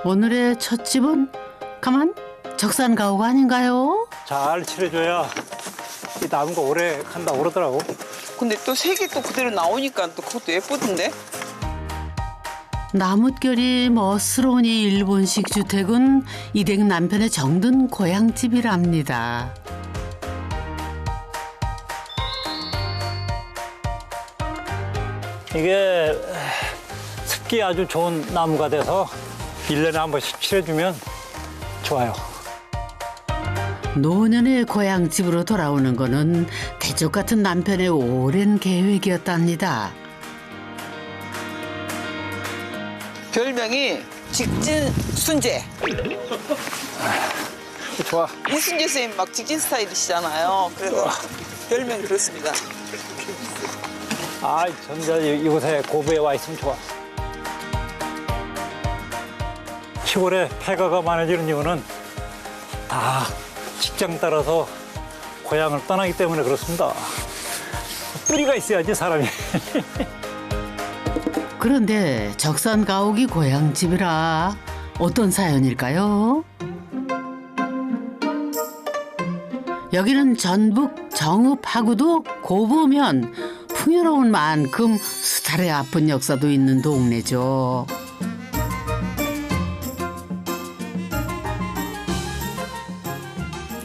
오늘의 첫 집은 가만 적산가옥 아닌가요? 잘 칠해줘야 이 남은 거 오래 간다고 그러더라고. 근데 또 색이 또 그대로 나오니까 또 그것도 예쁘던데? 나뭇결이 멋스러운 이 일본식 주택은 이댁 남편의 정든 고향집이랍니다. 이게 습기 아주 좋은 나무가 돼서 1년에 한 번씩 칠해주면 좋아요. 노년의 고향집으로 돌아오는 거는 대쪽 같은 남편의 오랜 계획이었답니다. 별명이 직진 순재. 좋아. 이순재 선생님 막 직진 스타일이시잖아요. 그래서 별명이 그렇습니다. 아, 전자 이곳에 고부에 와 있으면 좋아. 시골에 폐가가 많아지는 이유는 다 직장 따라서 고향을 떠나기 때문에 그렇습니다. 뿌리가 있어야지 사람이. 그런데 적산가옥이 고향집이라 어떤 사연일까요? 여기는 전북 정읍하구도 고보면 풍요로운 만큼 수탈의 아픈 역사도 있는 동네죠.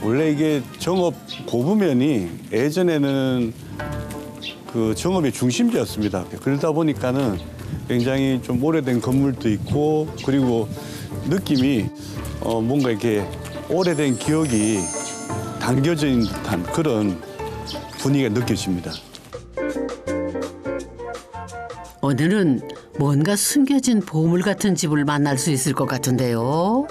원래 이게 정읍 고부면이 예전에는 그 정읍의 중심지였습니다. 그러다 보니까는 굉장히 좀 오래된 건물도 있고 그리고 느낌이 뭔가 이렇게 오래된 기억이 담겨져 있는 듯한 그런 분위기가 느껴집니다. 오늘은 뭔가 숨겨진 보물 같은 집을 만날 수 있을 것 같은데요.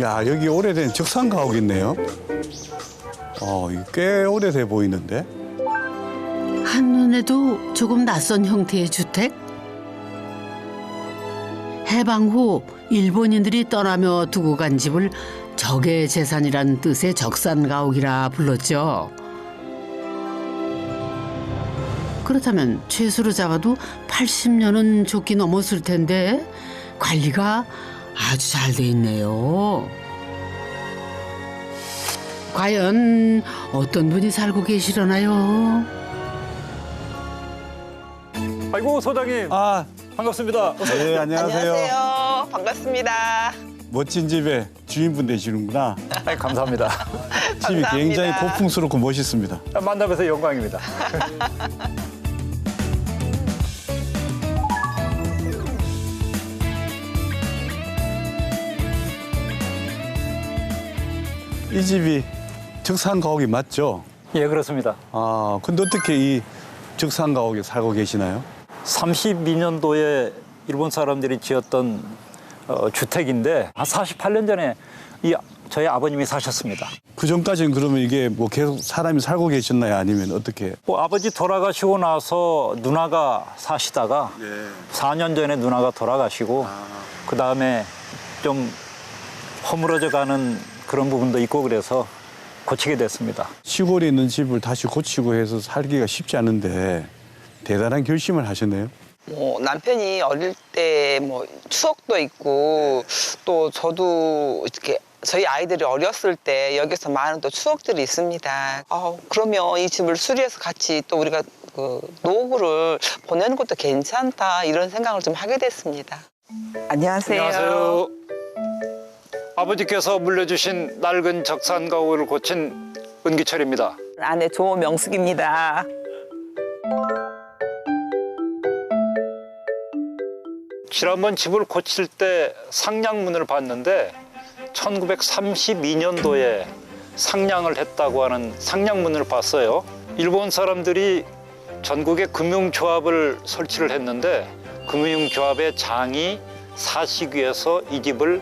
야, 여기 오래된 적산가옥 있네요. 이게 꽤 오래돼 보이는데. 한눈에도 조금 낯선 형태의 주택? 해방 후 일본인들이 떠나며 두고 간 집을 적의 재산이란 뜻의 적산가옥이라 불렀죠. 그렇다면 최소로 잡아도 80년은 좋게 넘었을 텐데 관리가 아주 잘 돼 있네요. 과연 어떤 분이 살고 계시려나요? 아이고, 소장님. 아, 반갑습니다. 네, 안녕하세요. 안녕하세요. 반갑습니다. 멋진 집의 주인분 되시는구나. 아이, 감사합니다. 집이 감사합니다. 굉장히 고풍스럽고 멋있습니다. 만나뵈서 영광입니다. 이 집이 적산가옥이 맞죠? 예, 그렇습니다. 아, 근데 어떻게 이 적산가옥에 살고 계시나요? 32년도에 일본 사람들이 지었던 주택인데 한 48년 전에 저희 아버님이 사셨습니다. 그 전까지는 그러면 이게 뭐 계속 사람이 살고 계셨나요? 아니면 어떻게? 아버지 돌아가시고 나서 누나가 사시다가 4년 전에 누나가 돌아가시고 그다음에 좀 허물어져 가는 그런 부분도 있고 그래서 고치게 됐습니다. 시골에 있는 집을 다시 고치고 해서 살기가 쉽지 않은데 대단한 결심을 하셨네요. 뭐 남편이 어릴 때 뭐 추억도 있고 또 저도 이렇게 저희 아이들이 어렸을 때 여기서 많은 또 추억들이 있습니다. 그러면 이 집을 수리해서 같이 또 우리가 그 노후를 보내는 것도 괜찮다 이런 생각을 좀 하게 됐습니다. 안녕하세요. 안녕하세요. 아버지께서 물려주신 낡은 적산가옥을 고친 은기철입니다. 아내 조명숙입니다. 지난번 집을 고칠 때 상량문을 봤는데 1932년도에 상량을 했다고 하는 상량문을 봤어요. 일본 사람들이 전국에 금융조합을 설치를 했는데 금융조합의 장이 사시기 위해서 이 집을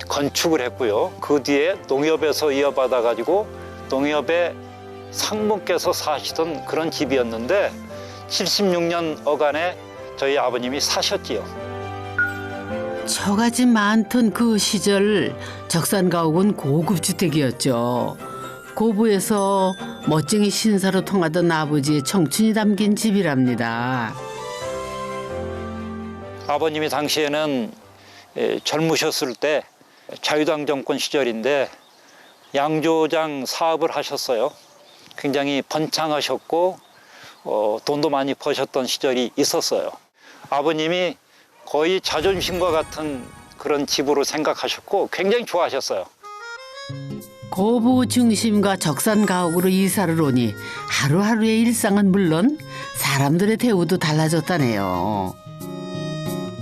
건축을 했고요. 그 뒤에 농협에서 이어받아 가지고 농협의 상무께서 사시던 그런 집이었는데 76년 어간에 저희 아버님이 사셨지요. 처가집 많던 그 시절 적산가옥은 고급 주택이었죠. 고부에서 멋쟁이 신사로 통하던 아버지의 청춘이 담긴 집이랍니다. 아버님이 당시에는 젊으셨을 때 자유당 정권 시절인데 양조장 사업을 하셨어요. 굉장히 번창하셨고 돈도 많이 버셨던 시절이 있었어요. 아버님이 거의 자존심과 같은 그런 집으로 생각하셨고 굉장히 좋아하셨어요. 고부 중심과 적산 가옥으로 이사를 오니 하루하루의 일상은 물론 사람들의 대우도 달라졌다네요.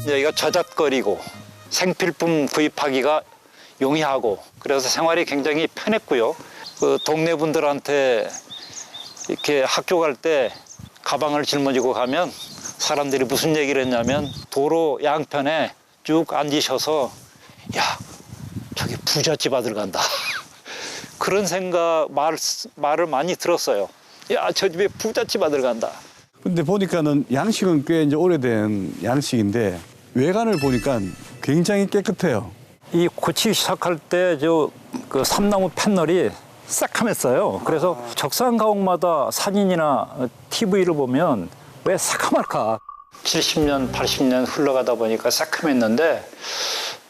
여기가 저잣거리고 생필품 구입하기가 용이하고 그래서 생활이 굉장히 편했고요. 그 동네 분들한테 이렇게 학교 갈 때 가방을 짊어지고 가면 사람들이 무슨 얘기를 했냐면 도로 양편에 쭉 앉으셔서 야 저기 부잣집 아들 간다 그런 말을 많이 들었어요. 야 저 집에 부잣집 아들 간다. 근데 보니까는 양식은 꽤 이제 오래된 양식인데 외관을 보니까 굉장히 깨끗해요. 이 고치기 시작할 때 그 삼나무 패널이 새카맸어요. 그래서 적산가옥마다 사진이나 TV를 보면 왜 새카말까? 70년, 80년 흘러가다 보니까 새카맸는데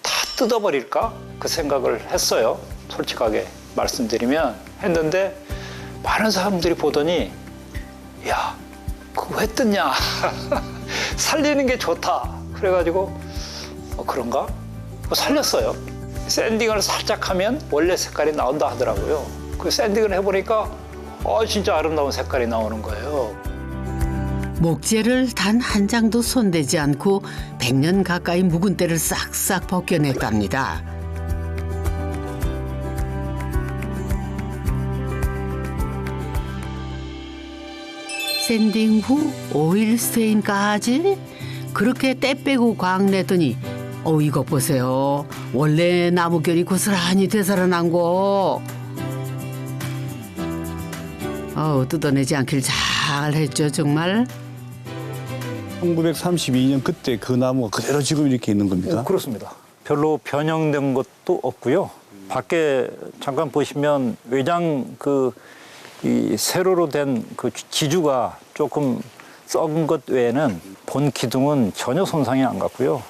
다 뜯어버릴까? 그 생각을 했어요. 솔직하게 말씀드리면 했는데 많은 사람들이 보더니 야, 그거 왜 뜯냐? 살리는 게 좋다. 그래가지고 그런가? 살렸어요. 샌딩을 살짝 하면 원래 색깔이 나온다 하더라고요. 그 샌딩을 해보니까 진짜 아름다운 색깔이 나오는 거예요. 목재를 단 한 장도 손대지 않고 100년 가까이 묵은 때를 싹싹 벗겨냈답니다. 샌딩 후 오일 스테인까지 그렇게 때 빼고 광 내더니 이것 보세요. 원래 나무결이 고스란히 되살아난 거. 뜯어내지 않길 잘했죠 정말. 1932년 그때 그 나무가 그대로 지금 이렇게 있는 겁니까? 그렇습니다. 별로 변형된 것도 없고요. 밖에 잠깐 보시면 외장 이 세로로 된 그 지주가 조금 썩은 것 외에는 본 기둥은 전혀 손상이 안 갔고요.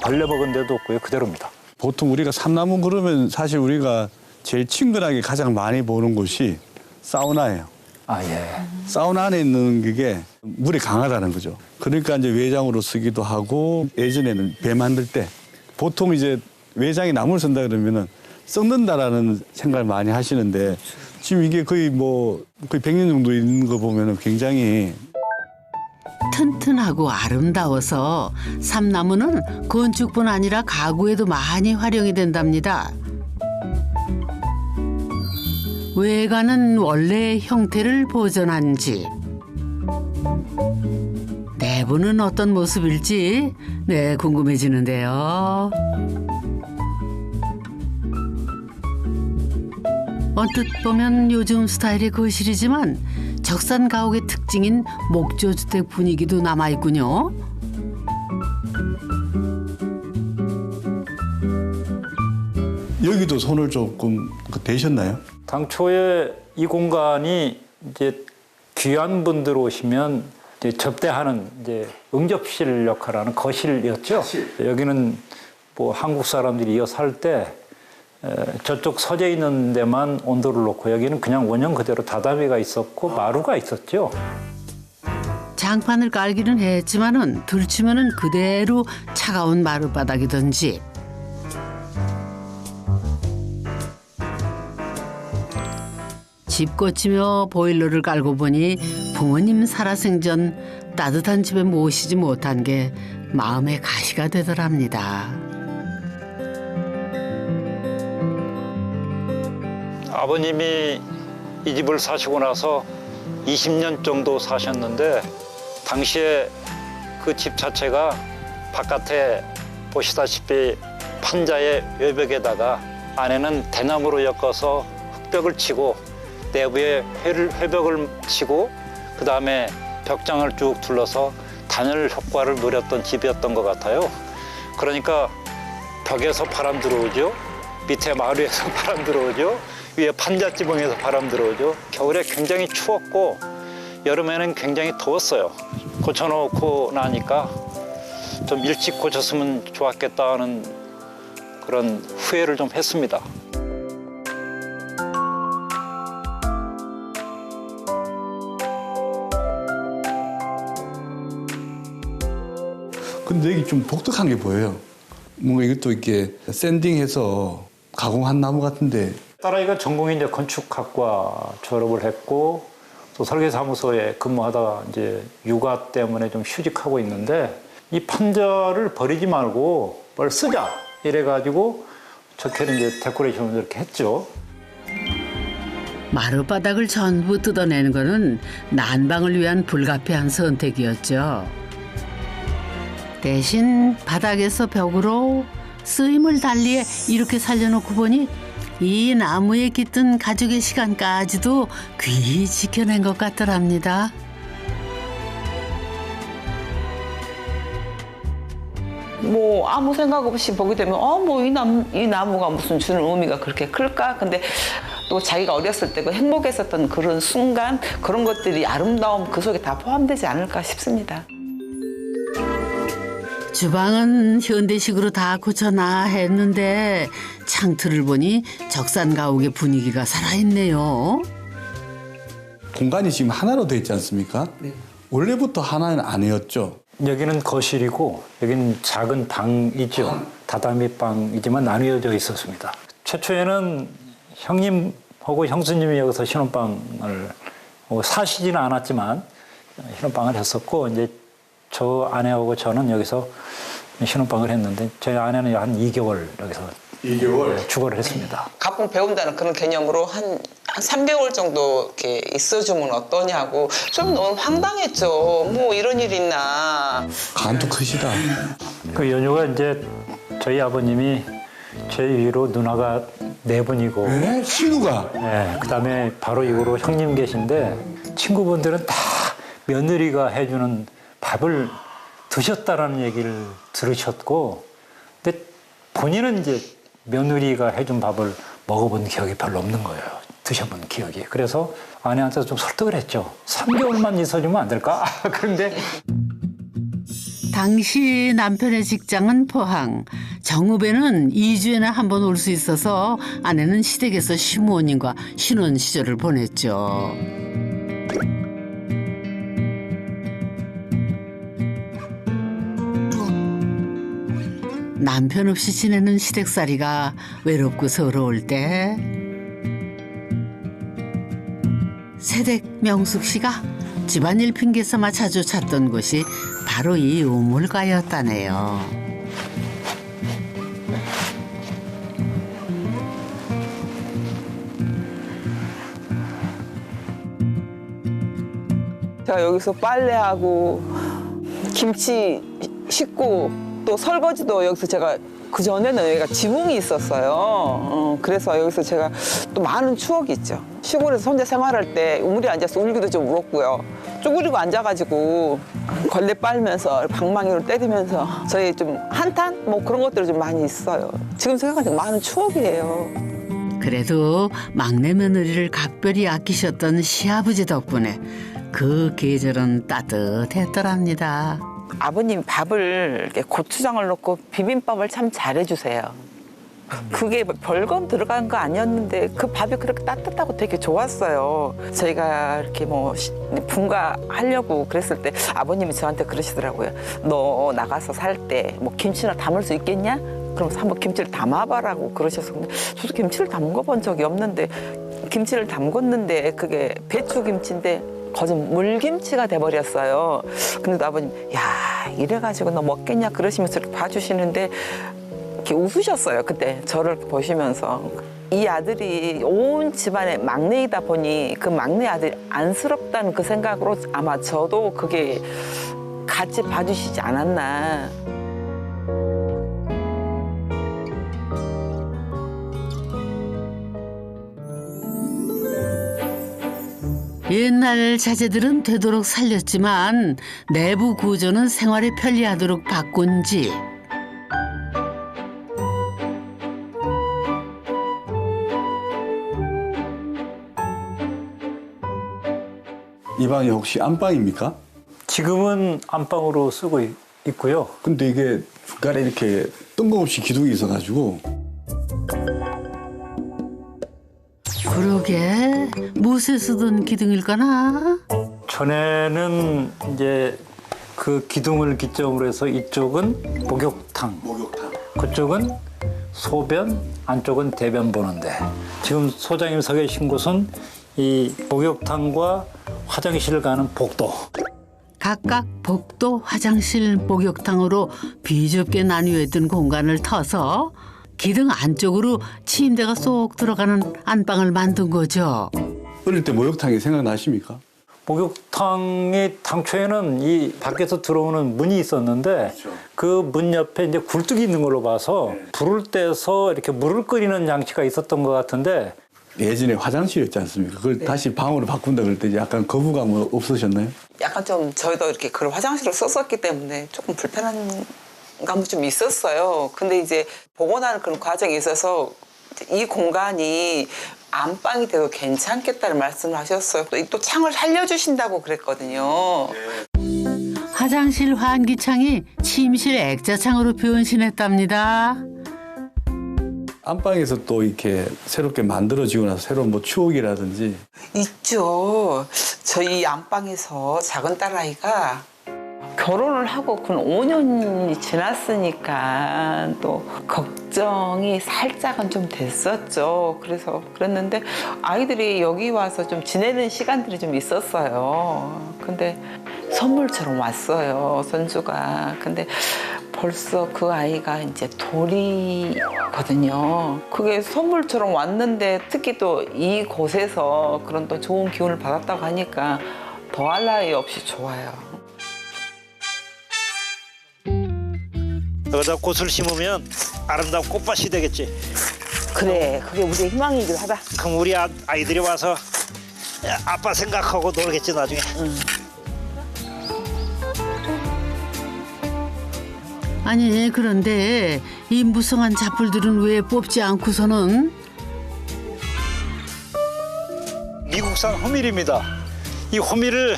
벌레 먹은 데도 없고요. 그대로입니다. 보통 우리가 삼나무 그러면 사실 우리가 제일 친근하게 가장 많이 보는 곳이 사우나예요. 아, 예. 사우나 안에 있는 게 물이 강하다는 거죠. 그러니까 이제 외장으로 쓰기도 하고 예전에는 배 만들 때 보통 이제 외장에 나무를 쓴다 그러면은 썩는다라는 생각을 많이 하시는데 지금 이게 거의 100년 정도 있는 거 보면은 굉장히 튼튼하고 아름다워서 삼나무는 건축뿐 아니라 가구에도 많이 활용이 된답니다. 외관은 원래의 형태를 보존한 집. 내부는 어떤 모습일지 궁금해지는데요. 언뜻 보면 요즘 스타일의 거실이지만 적산 가옥의 특징인 목조주택 분위기도 남아있군요. 여기도 손을 조금 대셨나요? 당초에 이 공간이 이제 귀한 분들 오시면 이제 접대하는 이제 응접실 역할하는 거실이었죠. 여기는 한국 사람들이 이어 살 때 저쪽 서재 있는 데만 온도를 놓고 여기는 그냥 원형 그대로 다다미가 있었고 마루가 있었죠. 장판을 깔기는 했지만은 들추면은 그대로 차가운 마룻바닥이던 집. 집 고치며 보일러를 깔고 보니 부모님 살아생전 따뜻한 집에 모시지 못한 게 마음의 가시가 되더랍니다. 아버님이 이 집을 사시고 나서 20년 정도 사셨는데 당시에 그 집 자체가 바깥에 보시다시피 판자의 외벽에다가 안에는 대나무로 엮어서 흙벽을 치고 내부에 회벽을 치고 그다음에 벽장을 쭉 둘러서 단열 효과를 누렸던 집이었던 것 같아요. 그러니까 벽에서 바람 들어오죠. 밑에 마루에서 바람 들어오죠. 위에 판잣지붕에서 바람 들어오죠. 겨울에 굉장히 추웠고 여름에는 굉장히 더웠어요. 고쳐놓고 나니까 좀 일찍 고쳤으면 좋았겠다 하는 그런 후회를 좀 했습니다. 근데 여기 좀 독특한 게 보여요. 뭔가 이것도 이렇게 샌딩해서 가공한 나무 같은데. 딸아이가 전공이 이제 건축학과 졸업을 했고 또 설계사무소에 근무하다가 이제 육아 때문에 좀 휴직하고 있는데 이 판자를 버리지 말고 뭘 쓰자 이래가지고 저렇게 이제 데코레이션을 이렇게 했죠. 마룻바닥을 전부 뜯어내는 것은 난방을 위한 불가피한 선택이었죠. 대신 바닥에서 벽으로 쓰임을 달리해 이렇게 살려놓고 보니 이 나무에 깃든 가족의 시간까지도 귀히 지켜낸 것 같더랍니다. 뭐 아무 생각 없이 보게 되면 뭐 이 나무가 무슨 주는 의미가 그렇게 클까? 근데 또 자기가 어렸을 때 그 행복했었던 그런 순간 그런 것들이 아름다움 그 속에 다 포함되지 않을까 싶습니다. 주방은 현대식으로 다 고쳐놔 했는데 창틀을 보니 적산 가옥의 분위기가 살아있네요. 공간이 지금 하나로 되어 있지 않습니까? 네. 원래부터 하나는 아니었죠. 여기는 거실이고 여기는 작은 방이죠. 다다미 방이지만 나뉘어져 있었습니다. 최초에는 형님하고 형수님이 여기서 신혼방을 사시지는 않았지만 신혼방을 했었고 이제 저 아내하고 저는 여기서 신혼방을 했는데 저희 아내는 한 2개월 여기서 2개월? 주거를 했습니다. 가끔 배운다는 그런 개념으로 한 3개월 정도 이렇게 있어주면 어떠냐고 좀 너무 황당했죠. 뭐 이런 일이 있나. 간도 크시다. 그 연유가 이제 저희 아버님이 제 위로 누나가 4분이고 에? 신우가? 네, 그다음에 바로 이후로 형님 계신데 친구분들은 다 며느리가 해주는 밥을 드셨다라는 얘기를 들으셨고 근데 본인은 이제 며느리가 해준 밥을 먹어본 기억이 별로 없는 거예요. 드셔본 기억이. 그래서 아내한테 좀 설득을 했죠. 3개월만 있어주면 안 될까? 그런데 당시 남편의 직장은 포항, 정읍에는 2주에나 한 번 올 수 있어서 아내는 시댁에서 시부모님과 신혼 시절을 보냈죠. 남편 없이 지내는 시댁살이가 외롭고 서러울 때 새댁 명숙 씨가 집안일 핑계 삼아 자주 찾던 곳이 바로 이 우물가였다네요. 제가 여기서 빨래하고 김치 씻고 또 설거지도 여기서 제가 그 전에는 여기가 지붕이 있었어요. 그래서 여기서 제가 또 많은 추억이 있죠. 시골에서 혼자 생활할 때 우물에 앉아서 울기도 좀 울었고요. 쭈그리고 앉아가지고 걸레 빨면서 방망이로 때리면서 저희 좀 한탄 뭐 그런 것들이 좀 많이 있어요. 지금 생각하면 많은 추억이에요. 그래도 막내 며느리를 각별히 아끼셨던 시아버지 덕분에 그 계절은 따뜻했더랍니다. 아버님 밥을 이렇게 고추장을 넣고 비빔밥을 참 잘해주세요. 그게 별건 들어간 거 아니었는데 그 밥이 그렇게 따뜻하고 되게 좋았어요. 저희가 이렇게 뭐 분가하려고 그랬을 때 아버님이 저한테 그러시더라고요. 너 나가서 살 때 뭐 김치나 담을 수 있겠냐? 그러면서 한번 김치를 담아봐라고 그러셔서 근데 저도 김치를 담궈 본 적이 없는데 김치를 담궜는데 그게 배추김치인데 거진 물김치가 돼버렸어요. 근데 아버님, 야 이래가지고 너 먹겠냐 그러시면서 이렇게 봐주시는데 이렇게 웃으셨어요. 그때 저를 보시면서 이 아들이 온 집안의 막내이다 보니 그 막내 아들이 안쓰럽다는 그 생각으로 아마 저도 그게 같이 봐주시지 않았나. 옛날 자재들은 되도록 살렸지만 내부 구조는 생활에 편리하도록 바꾼 집. 이 방이 혹시 안방입니까? 지금은 안방으로 쓰고 있고요. 근데 이게 중간에 이렇게 뜬금없이 기둥이 있어가지고 그러게 무엇에 쓰던 기둥일까나? 전에는 이제 그 기둥을 기점으로 해서 이쪽은 목욕탕, 그쪽은 소변, 안쪽은 대변 보는데 지금 소장님 서 계신 곳은 이 목욕탕과 화장실을 가는 복도. 각각 복도, 화장실, 목욕탕으로 비좁게 나뉘어 있던 공간을 터서 기둥 안쪽으로 침대가 쏙 들어가는 안방을 만든 거죠. 어릴 때 목욕탕이 생각나십니까? 목욕탕이 당초에는 이 밖에서 들어오는 문이 있었는데 그 문 옆에 이제 굴뚝이 있는 걸로 봐서 불을 떼서 이렇게 물을 끓이는 장치가 있었던 것 같은데 예전에 화장실이었지 않습니까? 그걸 다시 방으로 바꾼다 그럴 때 약간 거부감 없으셨나요? 약간 좀 저희도 이렇게 그걸 화장실로 썼었기 때문에 조금 불편한 감이 좀 있었어요. 근데 이제 복원하는 그런 과정에 있어서 이 공간이 안방이 돼도 괜찮겠다는 말씀을 하셨어요. 또 창을 살려주신다고 그랬거든요. 화장실 환기창이 침실 액자창으로 변신했답니다. 안방에서 또 이렇게 새롭게 만들어지고 나서 새로운 뭐 추억이라든지 있죠. 저희 안방에서 작은 딸아이가 결혼을 하고 그 5년이 지났으니까 또 걱정이 살짝은 좀 됐었죠. 그랬는데 아이들이 여기 와서 좀 지내는 시간들이 좀 있었어요. 근데 선물처럼 왔어요, 손주가. 근데 벌써 그 아이가 이제 돌이거든요. 그게 선물처럼 왔는데 특히 또 이곳에서 그런 또 좋은 기운을 받았다고 하니까 더할 나위 없이 좋아요. 여기다 꽃을 심으면 아름다운 꽃밭이 되겠지. 그래, 그게 우리의 희망이기도 하다. 그럼 우리 아이들이 와서 아빠 생각하고 놀겠지 나중에. 아니 그런데 이 무성한 잡풀들은 왜 뽑지 않고서는 미국산 호밀입니다. 이 호밀을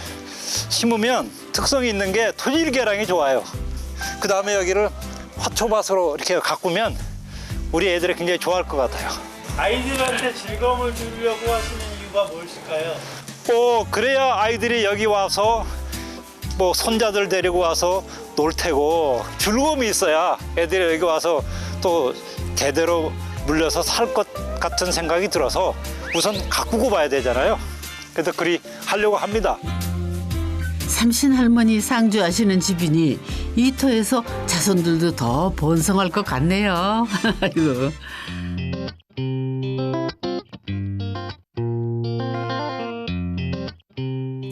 심으면 특성이 있는 게 토질개량이 좋아요. 그 다음에 여기를 화초밭으로 이렇게 가꾸면 우리 애들이 굉장히 좋아할 것 같아요. 아이들한테 즐거움을 주려고 하시는 이유가 무엇일까요? 그래야 아이들이 여기 와서 뭐 손자들 데리고 와서 놀 테고 즐거움이 있어야 애들이 여기 와서 또 대대로 물려서 살 것 같은 생각이 들어서 우선 가꾸고 봐야 되잖아요. 그래서 그리 하려고 합니다. 삼신 할머니 상주하시는 집이니 이 터에서 자손들도 더 번성할 것 같네요. 아이고.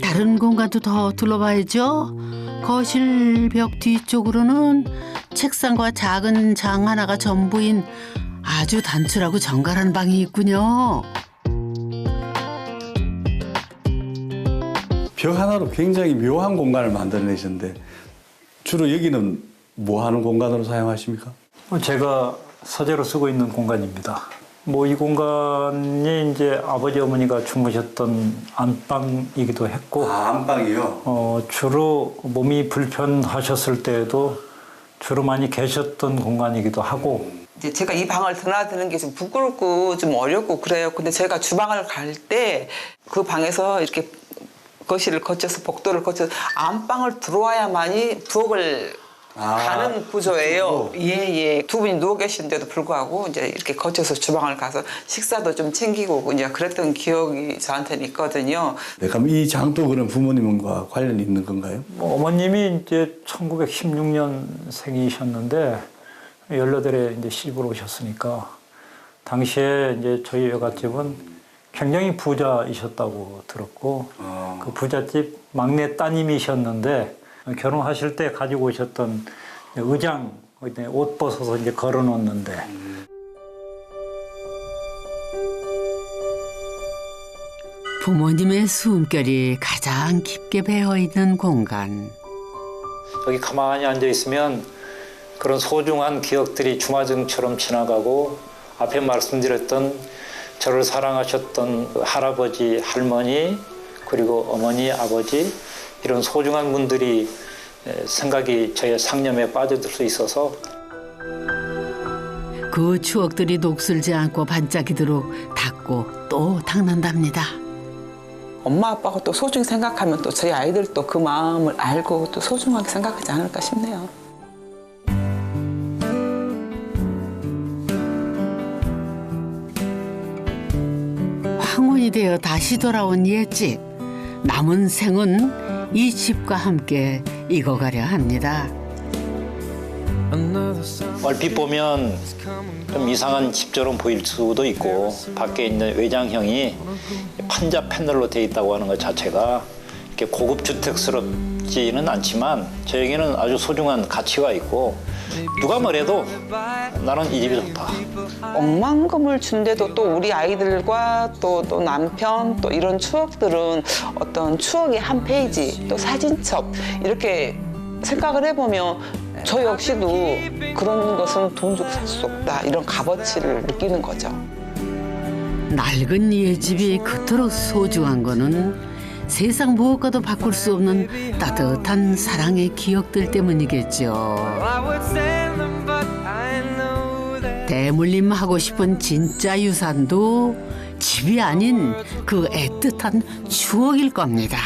다른 공간도 더 둘러봐야죠. 거실 벽 뒤쪽으로는 책상과 작은 장 하나가 전부인 아주 단출하고 정갈한 방이 있군요. 벽 하나로 굉장히 묘한 공간을 만들어내셨는데 주로 여기는 뭐 하는 공간으로 사용하십니까? 제가 서재로 쓰고 있는 공간입니다. 뭐 이 공간이 이제 아버지 어머니가 주무셨던 안방이기도 했고 안방이요? 주로 몸이 불편하셨을 때에도 주로 많이 계셨던 공간이기도 하고 이제 제가 이 방을 드나드는 게 좀 부끄럽고 좀 어렵고 그래요. 근데 제가 주방을 갈 때 그 방에서 이렇게 거실을 거쳐서 복도를 거쳐서 안방을 들어와야만이 부엌을 가는 구조예요. 예. 두 분이 누워 계시는데도 불구하고 이제 이렇게 거쳐서 주방을 가서 식사도 좀 챙기고 이제 그랬던 기억이 저한테는 있거든요. 네, 그럼 이 장도 그런 부모님과 관련이 있는 건가요? 어머님이 이제 1916년생이셨는데 18에 이제 시집을 오셨으니까 당시에 이제 저희 외갓집은 굉장히 부자이셨다고 들었고 그 부잣집 막내 따님이셨는데 결혼하실 때 가지고 오셨던 의장 옷 벗어서 이제 걸어놓는데 부모님의 숨결이 가장 깊게 배어 있는 공간. 여기 가만히 앉아 있으면 그런 소중한 기억들이 주마등처럼 지나가고 앞에 말씀드렸던 저를 사랑하셨던 할아버지, 할머니 그리고 어머니, 아버지 이런 소중한 분들이 생각이 저의 상념에 빠져들 수 있어서 그 추억들이 녹슬지 않고 반짝이도록 닦고 또 닦는답니다. 엄마 아빠가 또 소중히 생각하면 또 저희 아이들도 그 마음을 알고 또 소중하게 생각하지 않을까 싶네요. 황혼이 되어 다시 돌아온 옛집. 남은 생은 이 집과 함께 익어가려 합니다. 얼핏 보면 좀 이상한 집처럼 보일 수도 있고 밖에 있는 외장형이 판자 패널로 돼 있다고 하는 것 자체가 이렇게 고급 주택스럽지는 않지만 저에게는 아주 소중한 가치가 있고 누가 뭐래도 나는 이 집이 좋다. 억만금을 준데도 또 우리 아이들과 또 남편 또 이런 추억들은 어떤 추억의 한 페이지 또 사진첩 이렇게 생각을 해보면 저 역시도 그런 것은 돈 주고 살 수 없다 이런 값어치를 느끼는 거죠. 낡은 옛집이 그토록 소중한 거는 세상 무엇과도 바꿀 수 없는 따뜻한 사랑의 기억들 때문이겠죠. 대물림하고 싶은 진짜 유산도 집이 아닌 그 애틋한 추억일 겁니다.